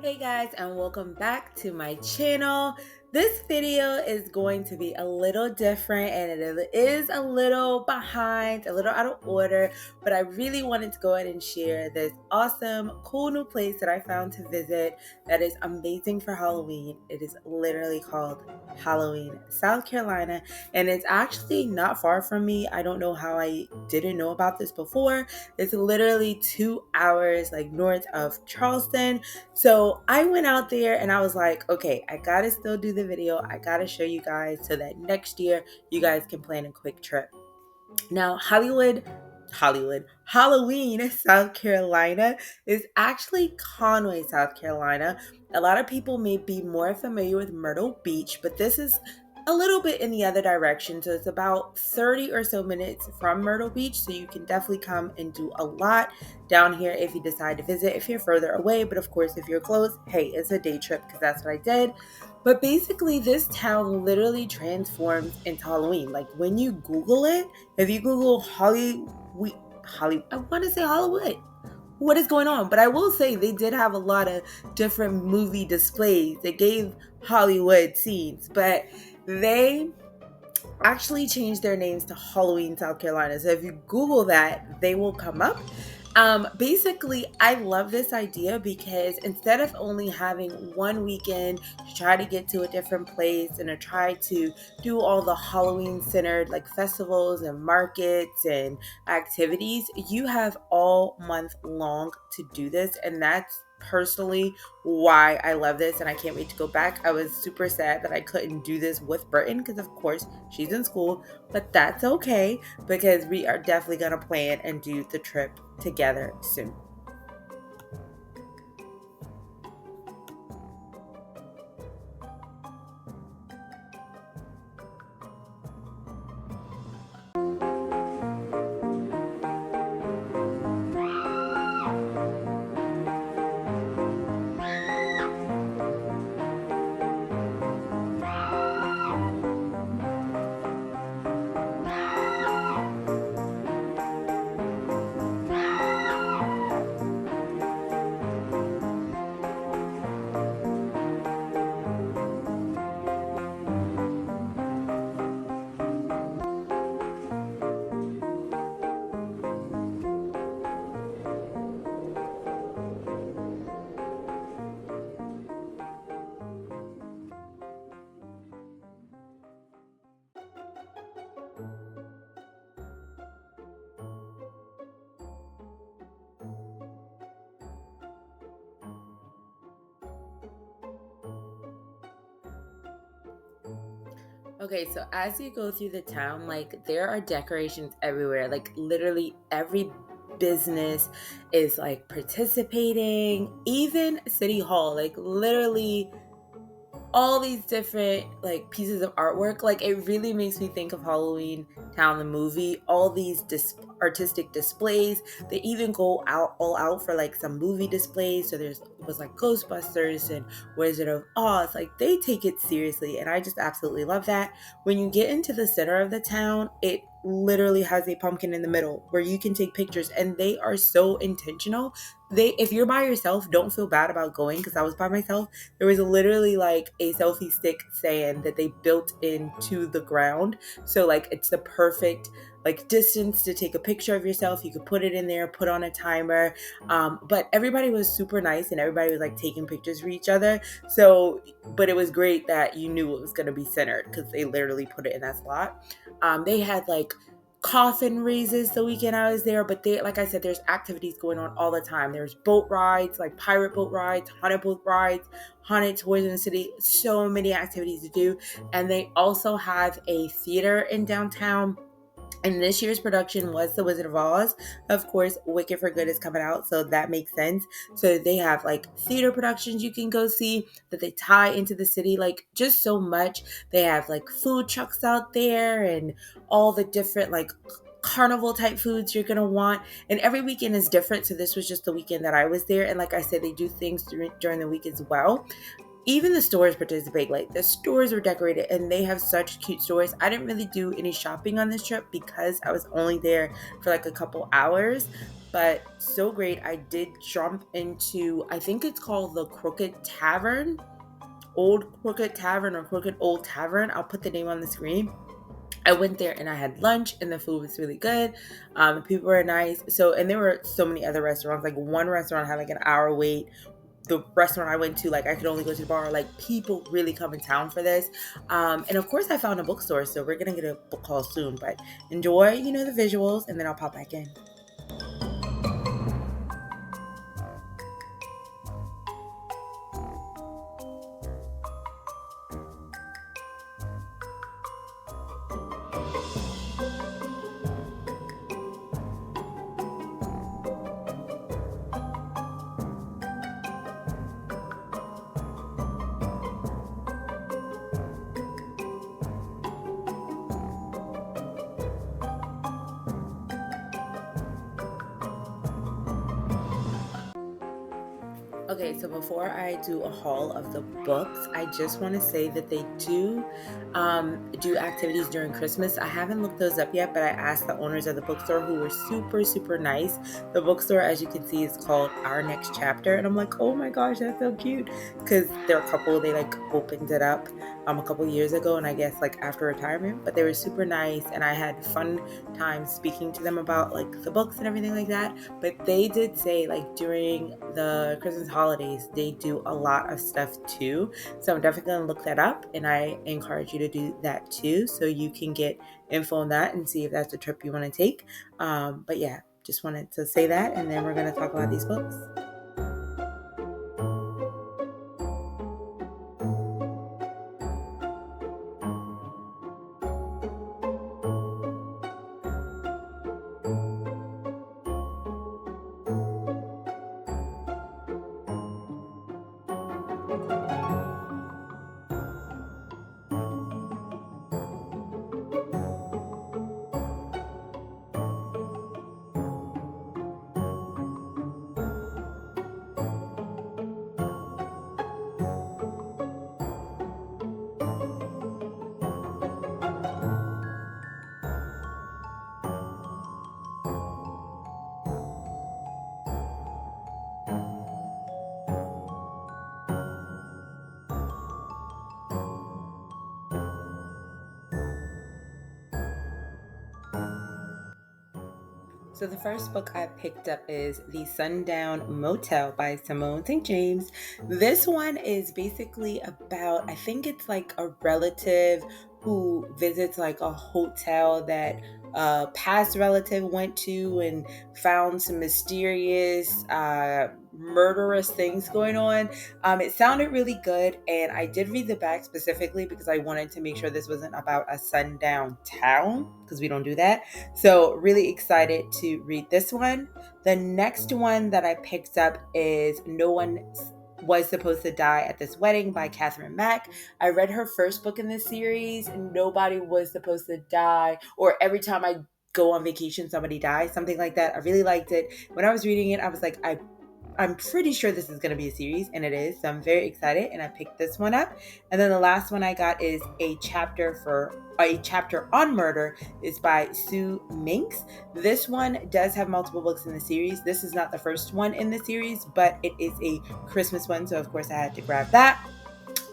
Hey guys, and welcome back to my channel. This video is going to be a little different and it is a little behind, a little out of order, but I really wanted to go ahead and share this awesome, cool new place that I found to visit that is amazing for Halloween. It is literally called Halloween, South Carolina, and it's actually not far from me. I don't know how I didn't know about this before. It's literally 2 hours north of Charleston. So I went out there and I was like, okay, I gotta still do the video. I gotta show you guys so that next year you guys can plan a quick trip. Now, Halloween, South Carolina is actually Conway, South Carolina. A lot of people may be more familiar with Myrtle Beach, but this is a little bit in the other direction. So it's about 30 or so minutes from Myrtle Beach. So you can definitely come and do a lot down here if you decide to visit, if you're further away. But of course, if you're close, hey, it's a day trip because that's what I did. But basically, this town literally transforms into Halloween. Like when you Google it, if you Google I want to say Hollywood. What is going on? But I will say they did have a lot of different movie displays. They gave Hollywood scenes, but they actually changed their names to Halloween, South Carolina. So if you Google that, they will come up. Basically, I love this idea because instead of only having one weekend to try to get to a different place and to try to do all the Halloween centered festivals and markets and activities, you have all month long to do this. And that's personally why I love this and I can't wait to go back. I was super sad that I couldn't do this with Britain because of course she's in school, but that's okay because we are definitely going to plan and do the trip together soon. Okay, so as you go through the town, there are decorations everywhere. Like literally every business is participating, even City Hall, literally all these different pieces of artwork. It really makes me think of Halloween Town the movie. All these artistic displays. They even go out all out for some movie displays. So it was Ghostbusters and Wizard of Oz. They take it seriously and I just absolutely love that. When you get into the center of the town, it literally has a pumpkin in the middle where you can take pictures and they are so intentional. If you're by yourself, don't feel bad about going because I was by myself. There was literally a selfie stick stand that they built into the ground. So it's the perfect distance to take a picture of yourself. You could put it in there, put on a timer. But everybody was super nice and everybody was taking pictures for each other. So, but it was great that you knew it was going to be centered because they literally put it in that slot. They had coffin raises the weekend I was there, but like I said, there's activities going on all the time. There's boat rides, pirate boat rides, haunted boat rides, haunted tours in the city, so many activities to do. And they also have a theater in downtown. And this year's production was The Wizard of Oz. Of course, Wicked for Good is coming out, so that makes sense. So they have theater productions you can go see that they tie into the city, just so much. They have food trucks out there and all the different carnival type foods you're gonna want. And every weekend is different. So this was just the weekend that I was there. And like I said, they do things during the week as well. even the stores participate. Like the stores were decorated and they have such cute stores. I didn't really do any shopping on this trip because I was only there for like a couple hours, but so great. I did jump into, I think it's called the Crooked Tavern, Old Crooked Tavern, or Crooked Old Tavern. I'll put the name on the screen. I went there and I had lunch and the food was really good. People were nice. So, and there were so many other restaurants. Like one restaurant had like an hour wait. The restaurant I went to, like I could only go to the bar. Like people really come in town for this. And of course I found a bookstore. So we're going to get a book haul soon, but enjoy, the visuals, and then I'll pop back in. Okay, so before I do a haul of the books, I just want to say that they do activities during Christmas. I haven't looked those up yet, but I asked the owners of the bookstore, who were super, super nice. The bookstore, as you can see, is called Our Next Chapter, and I'm like, oh my gosh, that's so cute, because they're a couple. They like opened it up a couple years ago, and I guess like after retirement, but they were super nice, and I had fun time speaking to them about like the books and everything like that. But they did say like during the Christmas holidays they do a lot of stuff too, so I'm definitely gonna look that up, and I encourage you to do that too, so you can get info on that and see if that's a trip you want to take. But yeah, just wanted to say that, and then we're going to talk about these books. So the first book I picked up is The Sundown Motel by Simone St. James. This one is basically about, I think it's like a relative who visits like a hotel that a past relative went to and found some mysterious, murderous things going on. It sounded really good, and I did read the back specifically because I wanted to make sure this wasn't about a sundown town, because we don't do that. So really excited to read this one. The next one that I picked up is No One Was Supposed to Die at This Wedding by Catherine Mack. I read her first book in this series, Nobody Was Supposed to Die, or Every Time I Go on Vacation Somebody Dies, something like that. I really liked it. When I was reading it, I was like, I'm pretty sure this is going to be a series, and it is. So I'm very excited, and I picked this one up. And then the last one I got is A Chapter on Murder is by Sue Minks. This one does have multiple books in the series. This is not the first one in the series, but it is a Christmas one. So of course I had to grab that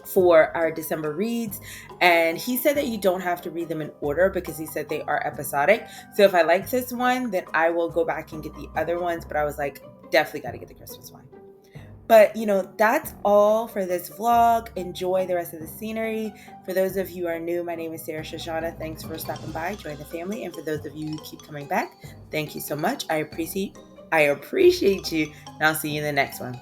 for our December reads. And he said that you don't have to read them in order because he said they are episodic. So if I like this one, then I will go back and get the other ones. But I was like, definitely got to get the Christmas one. But, that's all for this vlog. Enjoy the rest of the scenery. For those of you who are new, my name is Sho'Shanna. Thanks for stopping by. Join the family. And for those of you who keep coming back, thank you so much. I appreciate you. And I'll see you in the next one.